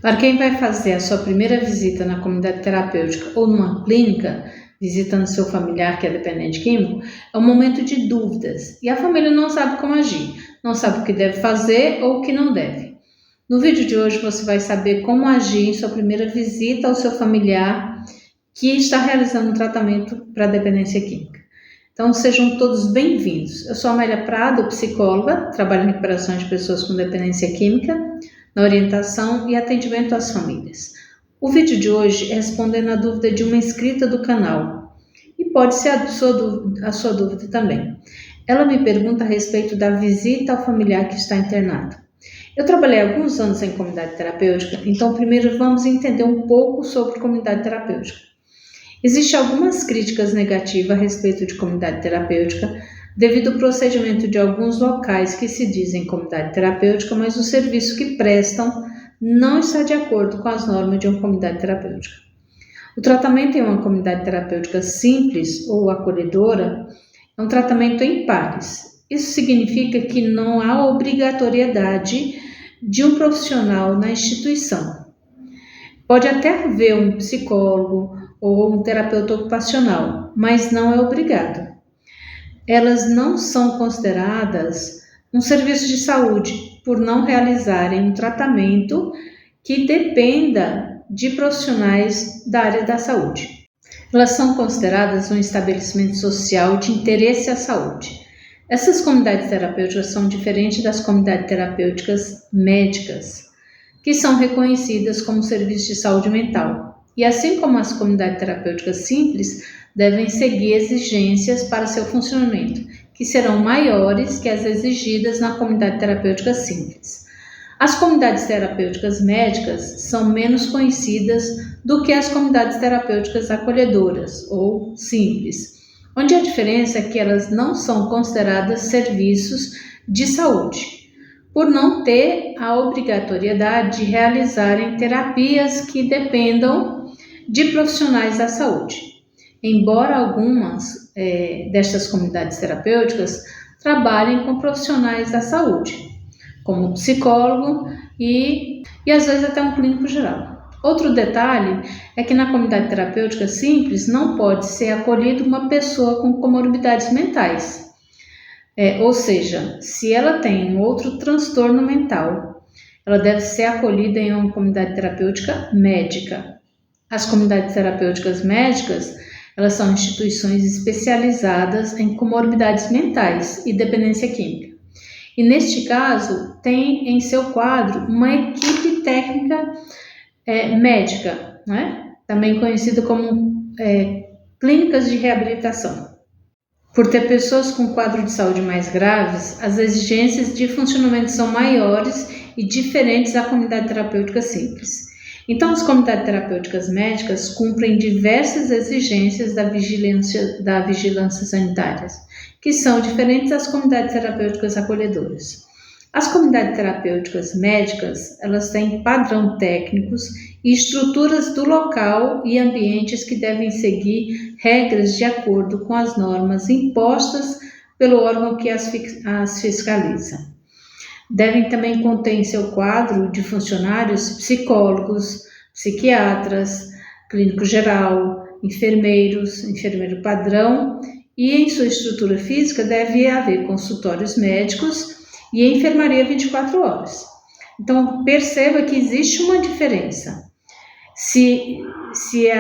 Para quem vai fazer a sua primeira visita na comunidade terapêutica ou numa clínica, visitando seu familiar que é dependente químico, é um momento de dúvidas e a família não sabe como agir, não sabe o que deve fazer ou o que não deve. No vídeo de hoje você vai saber como agir em sua primeira visita ao seu familiar que está realizando um tratamento para dependência química. Então sejam todos bem-vindos. Eu sou Amélia Prado, psicóloga, trabalho em recuperação de pessoas com dependência química, na orientação e atendimento às famílias. O vídeo de hoje é respondendo a dúvida de uma inscrita do canal e pode ser a sua dúvida também. Ela me pergunta a respeito da visita ao familiar que está internado. Eu trabalhei alguns anos em comunidade terapêutica, então primeiro vamos entender um pouco sobre comunidade terapêutica. Existem algumas críticas negativas a respeito de comunidade terapêutica, devido ao procedimento de alguns locais que se dizem comunidade terapêutica, mas o serviço que prestam não está de acordo com as normas de uma comunidade terapêutica. O tratamento em uma comunidade terapêutica simples ou acolhedora é um tratamento em pares. Isso significa que não há obrigatoriedade de um profissional na instituição. Pode até haver um psicólogo ou um terapeuta ocupacional, mas não é obrigado. Elas não são consideradas um serviço de saúde por não realizarem um tratamento que dependa de profissionais da área da saúde. Elas são consideradas um estabelecimento social de interesse à saúde. Essas comunidades terapêuticas são diferentes das comunidades terapêuticas médicas, que são reconhecidas como serviço de saúde mental. E assim como as comunidades terapêuticas simples, devem seguir exigências para seu funcionamento, que serão maiores que as exigidas na comunidade terapêutica simples. As comunidades terapêuticas médicas são menos conhecidas do que as comunidades terapêuticas acolhedoras ou simples, onde a diferença é que elas não são consideradas serviços de saúde, por não ter a obrigatoriedade de realizarem terapias que dependam de profissionais da saúde. Embora algumas destas comunidades terapêuticas trabalhem com profissionais da saúde, como psicólogo e às vezes até um clínico geral. Outro detalhe é que na comunidade terapêutica simples não pode ser acolhida uma pessoa com comorbidades mentais. Ou seja, se ela tem um outro transtorno mental, ela deve ser acolhida em uma comunidade terapêutica médica. As comunidades terapêuticas médicas, elas são instituições especializadas em comorbidades mentais e dependência química. E neste caso, tem em seu quadro uma equipe técnica médica, né? Também conhecida como clínicas de reabilitação. Por ter pessoas com quadro de saúde mais graves, as exigências de funcionamento são maiores e diferentes da comunidade terapêutica simples. Então, as comunidades terapêuticas médicas cumprem diversas exigências da vigilância sanitária, que são diferentes das comunidades terapêuticas acolhedoras. As comunidades terapêuticas médicas, elas têm padrão técnicos e estruturas do local e ambientes que devem seguir regras de acordo com as normas impostas pelo órgão que as fiscaliza. Devem também conter em seu quadro de funcionários psicólogos, psiquiatras, clínico geral, enfermeiros, enfermeiro padrão e em sua estrutura física deve haver consultórios médicos e enfermaria 24 horas. Então perceba que existe uma diferença. Se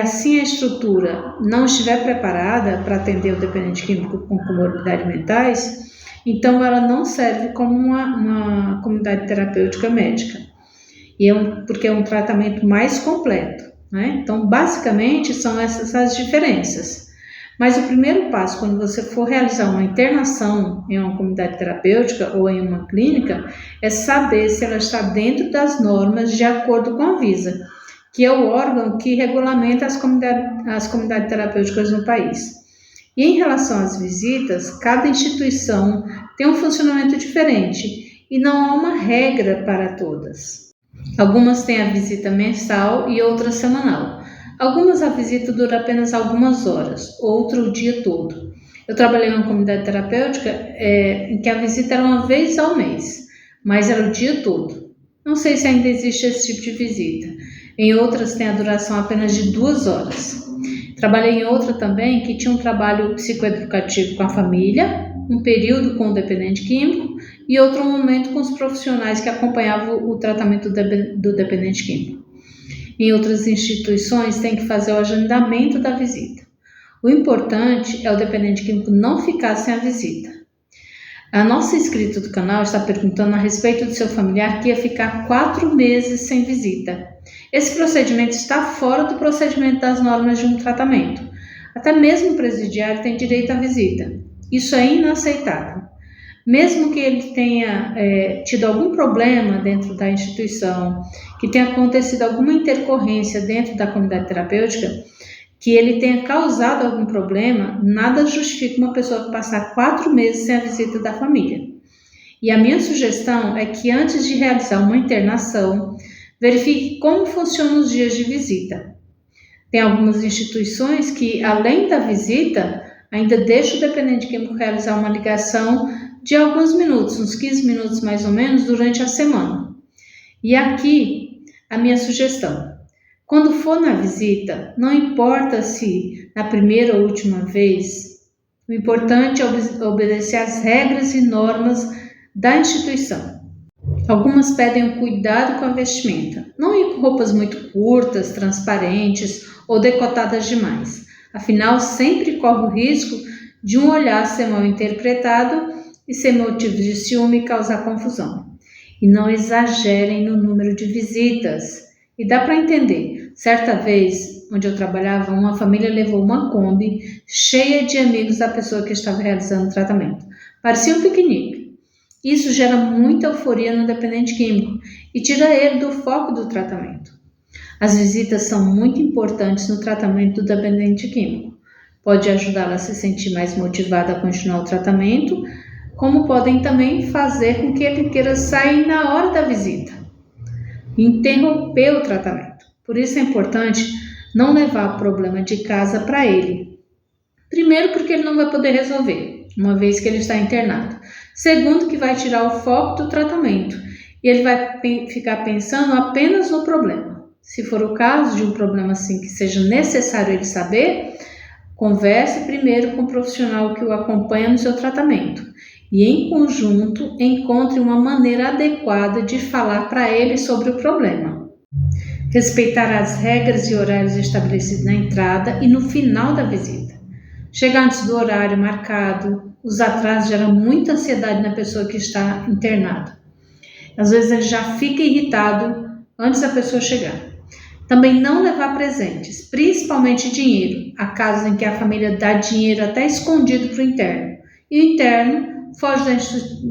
assim a estrutura não estiver preparada para atender o dependente químico com comorbidades mentais, então ela não serve como uma comunidade terapêutica médica, porque é um tratamento mais completo, né? Então, basicamente, são essas as diferenças. Mas o primeiro passo, quando você for realizar uma internação em uma comunidade terapêutica ou em uma clínica, é saber se ela está dentro das normas de acordo com a Anvisa, que é o órgão que regulamenta as comunidades terapêuticas no país. E em relação às visitas, cada instituição tem um funcionamento diferente e não há uma regra para todas. Algumas têm a visita mensal e outras semanal. Algumas a visita dura apenas algumas horas, outro o dia todo. Eu trabalhei em uma comunidade terapêutica em que a visita era uma vez ao mês, mas era o dia todo. Não sei se ainda existe esse tipo de visita. Em outras tem a duração apenas de 2 horas. Trabalhei em outra também que tinha um trabalho psicoeducativo com a família, um período com o dependente químico e outro momento com os profissionais que acompanhavam o tratamento do dependente químico. Em outras instituições tem que fazer o agendamento da visita. O importante é o dependente químico não ficar sem a visita. A nossa inscrita do canal está perguntando a respeito do seu familiar que ia ficar 4 meses sem visita. Esse procedimento está fora do procedimento das normas de um tratamento. Até mesmo o presidiário tem direito à visita. Isso é inaceitável. Mesmo que ele tenha tido algum problema dentro da instituição, que tenha acontecido alguma intercorrência dentro da comunidade terapêutica, que ele tenha causado algum problema, nada justifica uma pessoa passar 4 meses sem a visita da família. E a minha sugestão é que antes de realizar uma internação, verifique como funcionam os dias de visita. Tem algumas instituições que, além da visita, ainda deixam o dependente químico realizar uma ligação de alguns minutos, uns 15 minutos mais ou menos, durante a semana. E aqui, a minha sugestão. Quando for na visita, não importa se na primeira ou última vez, o importante é obedecer às regras e normas da instituição. Algumas pedem um cuidado com a vestimenta, não ir com roupas muito curtas, transparentes ou decotadas demais. Afinal, sempre corre o risco de um olhar ser mal interpretado e ser motivo de ciúme e causar confusão. E não exagerem no número de visitas. E dá para entender. Certa vez, onde eu trabalhava, uma família levou uma Kombi cheia de amigos da pessoa que estava realizando o tratamento. Parecia um piquenique. Isso gera muita euforia no dependente químico e tira ele do foco do tratamento. As visitas são muito importantes no tratamento do dependente químico. Pode ajudá-la a se sentir mais motivada a continuar o tratamento, como podem também fazer com que ele queira sair na hora da visita e interromper o tratamento. Por isso é importante não levar o problema de casa para ele. Primeiro, porque ele não vai poder resolver, uma vez que ele está internado. Segundo, que vai tirar o foco do tratamento e ele vai ficar pensando apenas no problema. Se for o caso de um problema assim que seja necessário ele saber, converse primeiro com o profissional que o acompanha no seu tratamento e, em conjunto, encontre uma maneira adequada de falar para ele sobre o problema. Respeitar as regras e horários estabelecidos na entrada e no final da visita. Chegar antes do horário marcado, os atrasos geram muita ansiedade na pessoa que está internada. Às vezes ele já fica irritado antes da pessoa chegar. Também não levar presentes, principalmente dinheiro. Há casos em que a família dá dinheiro até escondido para o interno. E o interno foge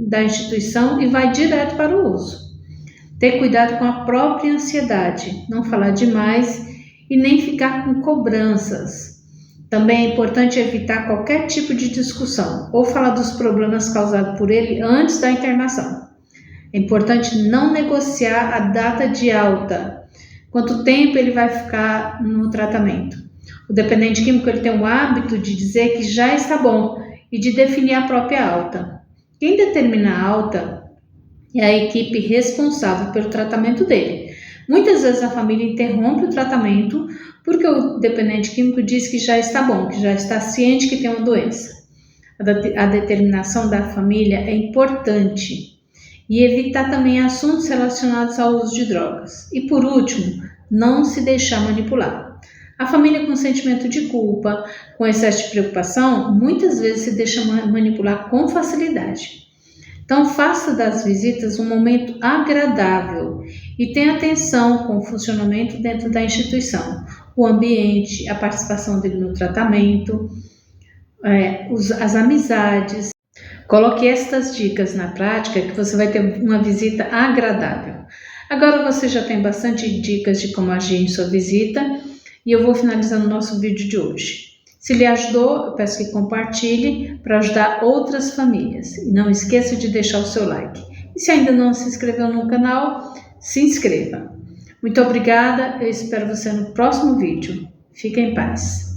da instituição e vai direto para o uso. Ter cuidado com a própria ansiedade, não falar demais e nem ficar com cobranças. Também é importante evitar qualquer tipo de discussão ou falar dos problemas causados por ele antes da internação. É importante não negociar a data de alta, quanto tempo ele vai ficar no tratamento. O dependente químico ele tem o hábito de dizer que já está bom e de definir a própria alta. Quem determina a alta é a equipe responsável pelo tratamento dele. Muitas vezes a família interrompe o tratamento porque o dependente químico diz que já está bom, que já está ciente que tem uma doença. A determinação da família é importante e evitar também assuntos relacionados ao uso de drogas. E por último, não se deixar manipular. A família com sentimento de culpa, com excesso de preocupação, muitas vezes se deixa manipular com facilidade. Então, faça das visitas um momento agradável e tenha atenção com o funcionamento dentro da instituição, o ambiente, a participação dele no tratamento, as amizades. Coloque estas dicas na prática que você vai ter uma visita agradável. Agora você já tem bastante dicas de como agir em sua visita e eu vou finalizando o nosso vídeo de hoje. Se lhe ajudou, eu peço que compartilhe para ajudar outras famílias. E não esqueça de deixar o seu like. E se ainda não se inscreveu no canal, se inscreva. Muito obrigada, eu espero você no próximo vídeo. Fique em paz.